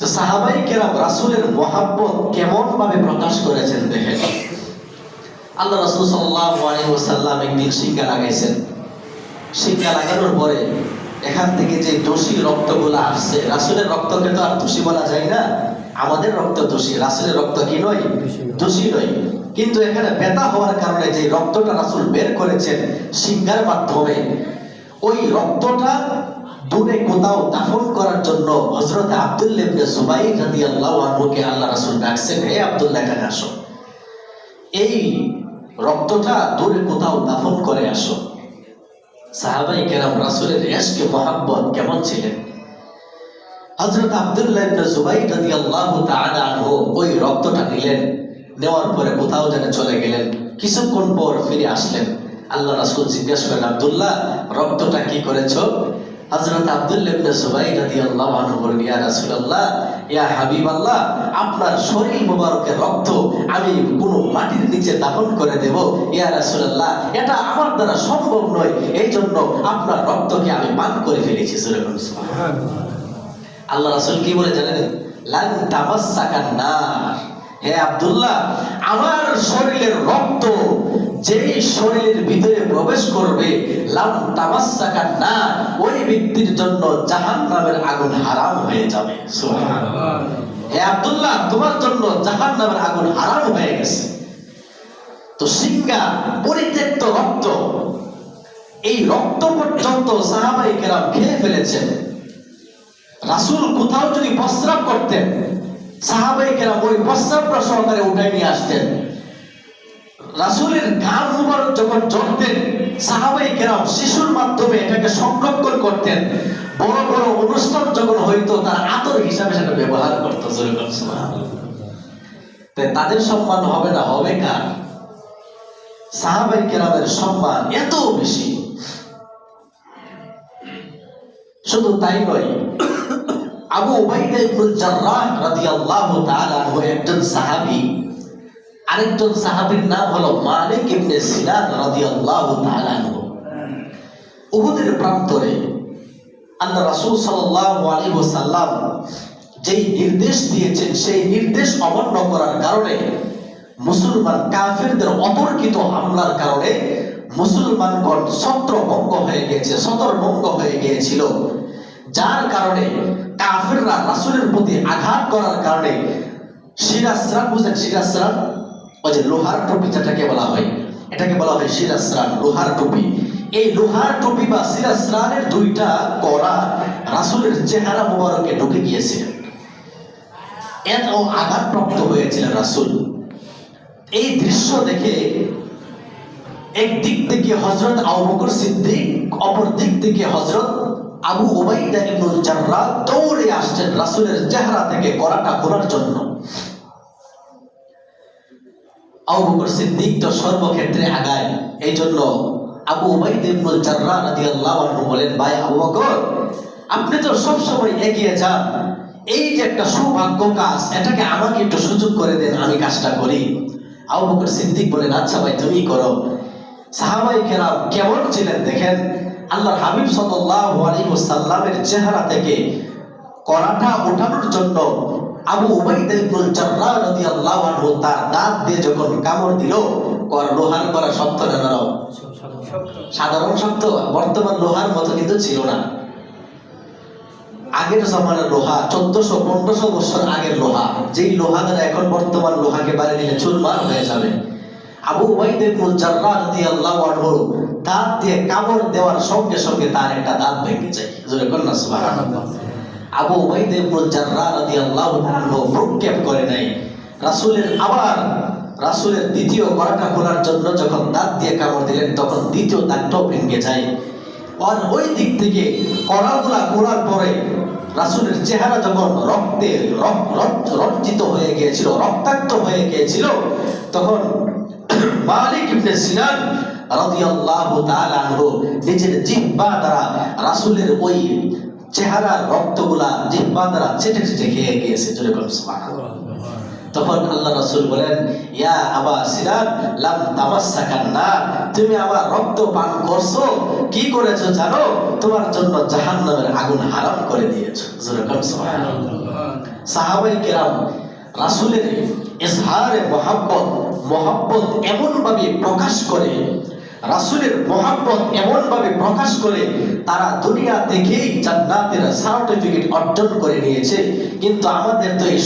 তো সাহাবাই কেরাম রাসূলের মহব্বত কেমন ভাবে প্রকাশ করেছেন দেখেন। আল্লাহ রাসূল সাল্লাল্লাহু আলাইহি ওয়াসাল্লাম একদিন শিঙ্গা লাগাইছেন। শিঙ্গা লাগানোর পরে এখান থেকে যে দোষী রক্তগুলো আসছে, রাসূলের রক্তকে তো আর দোষী বলা যায় না, আমাদের রক্ত দোষী, রাসূলের রক্ত কি নয়, দোষী নয়। কিন্তু এখানে ব্যথা হওয়ার কারণে যে রক্তটা রাসূল বের করেছেন শিঙ্গার মাধ্যমে, ওই রক্তটা দূরে কোথাও দাফন করার জন্য হযরত আব্দুল্লাহ ইবনে জুবাইর রাদিয়াল্লাহু আনহুকে আল্লাহ রাসূল ডাকছেন, হে আব্দুল্লাহ এখানে আসো, এই রক্তটা দূরে কোথাও দাফন করে আসো। সাহাবায়ে কেরাম রাসূলের ইশকে মহব্বত কেমন ছিলেন। হযরত আব্দুল্লাহ ইবনে জুবাইর রাদিয়াল্লাহু তাআলা আনহু ওই রক্তটা নিলেন, নেওয়ার পরে কোথাও যেন চলে গেলেন। কিছুক্ষণ পর ফিরে আসলেন। আল্লাহ রাসূল জিজ্ঞাসা করেন, আব্দুল্লাহ রক্তটা কি করেছো? হযরত আব্দুল্লাহ ইবনে জুবাইর রাদিয়াল্লাহু আনহু বলেন, ইয়া রাসূলুল্লাহ, ইয়া হাবিবাল্লাহ, আপনার শরীর মোবারকের রক্ত আমি কোন মাটির নিচে দাফন করে দেব ইয়া রাসূলুল্লাহ, এটা আমার দ্বারা সম্ভব নয়, এই জন্য আপনার রক্তকে আমি পান করে ফেলেছি। সুবহানাল্লাহ। আল্লাহ রাসূল কি বলে জানেন? লান তামাসসাকান নার, হে আব্দুল্লাহ, আমার শরীরের রক্ত যেই শরীরের ভিতরে প্রবেশ করবে, লাম তামাসসাকান নার, ওই ব্যক্তির জন্য জাহান্নামের আগুন হারাম হয়ে যাবে। সুবহানাল্লাহ। হে আব্দুল্লাহ, তোমার জন্য জাহান্নামের আগুন হারাম হয়ে গেছে। তো সিঙ্গা পরিত্যক্ত রক্ত, এই রক্ত পর্যন্ত সাহাবায়ে কেরাম খেয়ে ফেলেছেন। রাসূল কোথাও যদি প্রস্রাব করতেন, সাহাবায়ে কেরাম ওই প্রস্রাবটা সহকারে উঠায় নিয়ে আসতেন। রাসূলের গান মুবারক যখন ঝরতেন, সাহাবায়ে কেরাম শিশুর মাধ্যমে এটাকে সংরক্ষণ করতেন। বড় বড় অনুষ্ঠান যখন হইতো তার আতর হিসাবে সেটা ব্যবহার করতো। সুবহানাল্লাহ। তাই তাদের সম্মান হবে না, হবে কার? সাহাবায়ে কেরামের সম্মান এত বেশি। শুধু তাই নয়, আবু উবাইদা ইবনুল জাররাহ রাদিয়াল্লাহু তাআলা আনহু একজন সাহাবী, আরেকজন সাহাবীর নাম হলো মালিক ইবনে সিনান রাদিয়াল্লাহু তাআলা আনহু। উহুদের প্রান্তরে আল্লাহ রাসূল সাল্লাল্লাহু আলাইহি ওয়াসাল্লাম যেই নির্দেশ দিয়েছেন, সেই নির্দেশ অমান্য করার কারণে মুসলমান কাফেরদের অতর্কিত হামলার কারণে মুসলমানগণ ছত্রভঙ্গ হয়ে গিয়েছে, ছত্রভঙ্গ হয়ে গিয়েছিল। যার কারণে কাফেররা রাসূলের প্রতি আঘাত করার কারণে শিরাসরান, বুঝেন শিরাসরান, ওই যে লোহার টুপি যেটাকে বলা হয়, এটাকে বলা হয় শিরাসরান, লোহার টুপি। এই লোহার টুপি বা শিরাসরানের দুইটা কড়া রাসূলের চেহারা মুবারকে ঢুকে গিয়েছিল। এত আঘাতপ্রাপ্ত হয়েছিলেন রাসূল। এই দৃশ্য দেখে একদিক থেকে হযরত আবু বকর সিদ্দিক, অপর দিক থেকে হযরত আবু উবাইদা ইবনুল জাররাহ দৌড়ে আসছেন রাসূলের চেহারা থেকে কড়াটা খোলার জন্য। আবু বকর সিদ্দিক তো সর্বক্ষেত্রে আগায়, এই জন্য আবু উবাইদা ইবনুল জাররাহ রাদিয়াল্লাহু আনহু বলেন, ভাই আবু বকর, আপনি তো সব সময় এগিয়ে যান, এই যে একটা সৌভাগ্য কাজ, এটাকে আমাকে একটু সুযোগ করে দেন, আমি কাজটা করি। আবু বকর সিদ্দিক বলেন, আচ্ছা ভাই তুমি করো। সাহাবায়ে কেরাম কেমন ছিলেন দেখেন। আল্লাহর হাবিব সাল্লাল্লাহু আলাইহি ওয়াসাল্লামের চেহারা থেকে কড়াটা ওঠানোর জন্য আবু উবাইদা ইবনুল জাররাহ রাদিয়াল্লাহু আনহু তার দাঁত দিয়ে যখন কামড় দিল, লোহার কড়া শক্ত না নরম? সাধারণ শক্ত। বর্তমান লোহার মতো কিন্তু ছিল না। আগের জমানার লোহা, 1400-1500 বছর আগের লোহা, যেই লোহা দ্বারা এখন বর্তমান লোহাকে বাড়ি দিলে চুরমার হয়ে যাবে। আবু উবাইদা ইবনুল জাররাহ রাদিয়াল্লাহু আনহু দাঁত দিয়ে কামড় দেওয়ার সঙ্গে সঙ্গে তার একটা দাঁত ভেঙে যায়। জোরে বলুন না সুবহানাল্লাহ। আবু উবাইদা ইবনুল জাররাহ রাদিয়াল্লাহু আনহু প্রক্ষেপ করে নাই। রাসূলের দ্বিতীয় কড়াটা খোলার জন্য যখন দাঁত দিয়ে কামড় দিলেন, তখন দ্বিতীয় দাঁতটাও ভেঙে যায়। আর ওই দিক থেকে কড়াগুলা খোলার পরে রাসূলের চেহারা যখন রক্তে রঞ্জিত হয়ে গিয়েছিল, রক্তাক্ত হয়ে গিয়েছিল, তখন মালিক ইবনে সিনান রাদিয়াল্লাহু তাআলা আনহু নিজের জিহ্বা দ্বারা রাসূলের ওই চেহারার রক্তগুলা জিহ্বা দ্বারা চেটে চেটে খেয়ে গিয়েছে। জোরে বলুন সুবহানাল্লাহ। তখন আল্লাহ রাসূল বলেন, ইয়া আবা সিনান লাম তামাসসাকান নার, তুমি আমার রক্ত পান করছো, কি করেছো জানো? তোমার জন্য জাহান্নামের আগুন হারাম করে দিয়েছো। জোরে বলুন সুবহানাল্লাহ। সাহাবায়ে কেরাম রাসূলের ইজহারে মহব্বত এমন ভাবে প্রকাশ করে, রাসূলের মহব্বত এমন ভাবে প্রকাশ করে, তারা দুনিয়া থেকেই জান্নাতের সার্টিফিকেট অর্জন করে নিয়েছে। কিন্তু আমাদের তো এই